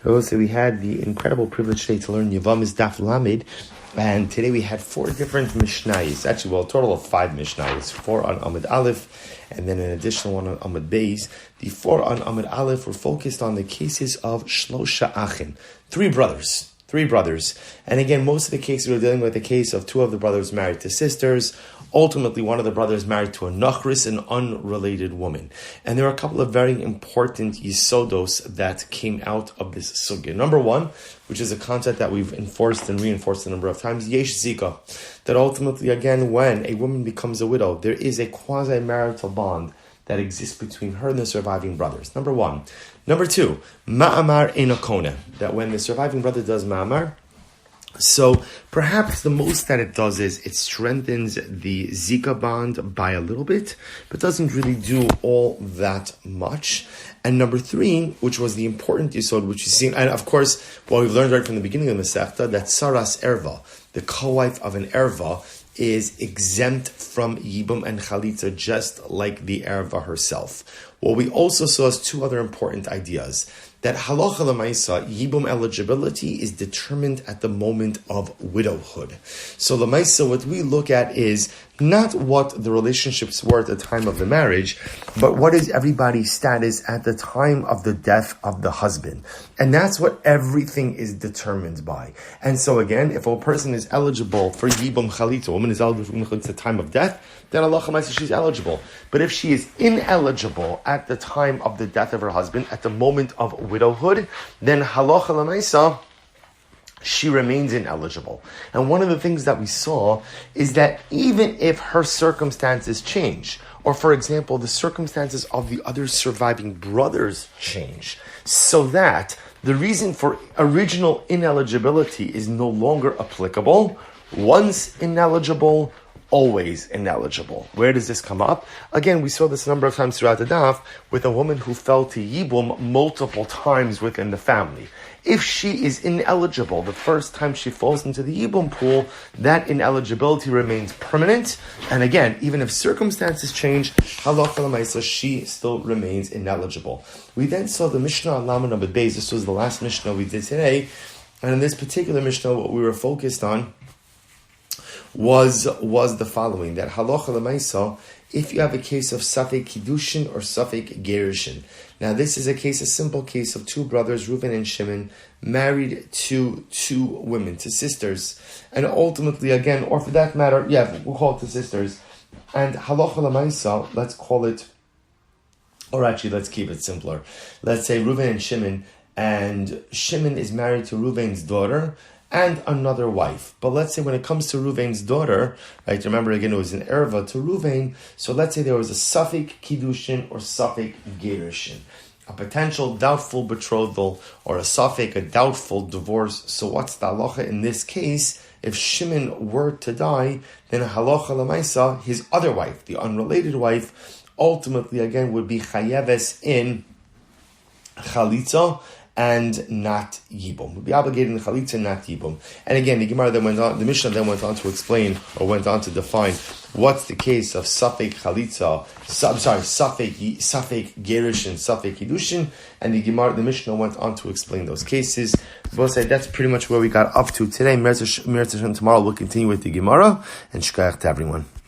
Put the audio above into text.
So we had the incredible privilege today to learn Yevamos Daf Lamed, and today we had 4 different Mishnayos. Actually, a total of 5 Mishnayos. 4 on Amud Aleph, and then an additional one on Amud Beis. The 4 on Amud Aleph were focused on the cases of Shlosha Achin, 3 brothers. 3 brothers. And again, most of the cases we're dealing with the case of 2 of the brothers married to sisters. Ultimately, one of the brothers married to a nachris, an unrelated woman. And there are a couple of very important yisodos that came out of this sugya. Number 1, which is a concept that we've enforced and reinforced a number of times, yesh zika. That ultimately, again, when a woman becomes a widow, there is a quasi-marital bond that exists between her and the surviving brothers. Number 1. Number 2, ma'amar enokone. That when the surviving brother does ma'amar, so perhaps the most that it does is it strengthens the Zika bond by a little bit, but doesn't really do all that much. And number 3, which was the important yisod, which you see, and of course, what we've learned right from the beginning of the Masechta, that Saras Erva, the co-wife of an Erva, is exempt from Yibum and Chalitza, just like the Erva herself. What we also saw is 2 other important ideas. That halacha l'maisa, Yibum eligibility is determined at the moment of widowhood. So l'maisa, what we look at is not what the relationships were at the time of the marriage, but what is everybody's status at the time of the death of the husband. And that's what everything is determined by. And so again, if a person is eligible for Yibum Chalitza, a woman is eligible for Chalitza at the time of death, then halacha l'maisa, she's eligible. But if she is ineligible at the time of the death of her husband, at the moment of widowhood, then halacha l'maisa, she remains ineligible. And one of the things that we saw is that even if her circumstances change, or for example, the circumstances of the other surviving brothers change, so that the reason for original ineligibility is no longer applicable, once ineligible, always ineligible. Where does this come up? Again, we saw this a number of times throughout the daf with a woman who fell to Yibum multiple times within the family. If she is ineligible the first time she falls into the Yibum pool, that ineligibility remains permanent. And again, even if circumstances change, halacha l'maisa, she still remains ineligible. We then saw the Mishnah on Lamed Amud Beis. This was the last Mishnah we did today. And in this particular Mishnah, what we were focused on was the following, that halacha l'maisa, if you have a case of safek kiddushin or safek gerushin. Now this is a simple case of 2 brothers, Reuven and Shimon, married to 2 women, to sisters. And ultimately, again, or for that matter, we'll call it to sisters. And halacha l'maisa, let's call it, or actually let's keep it simpler. Let's say Reuven and Shimon is married to Reuven's daughter, and another wife. But let's say when it comes to Reuven's daughter, right, remember again it was an erva to Reuven, so let's say there was a safek kiddushin or safek gerushin, a potential doubtful betrothal, or a safek, a doubtful divorce. So what's the halacha in this case? If Shimon were to die, then halacha l'maisa, his other wife, the unrelated wife, ultimately again would be chayeves in chalitza, and not Yibum. Would be obligated in Chalitza and not Yibum. And again, the Mishnah then went on to explain, or went on to define, what's the case of Safek Chalitza, Safek Gerish and Safek Kiddushin, and the Mishnah went on to explain those cases. We'll say that's pretty much where we got up to today. Tomorrow we'll continue with the Gemara, and Shkayach to everyone.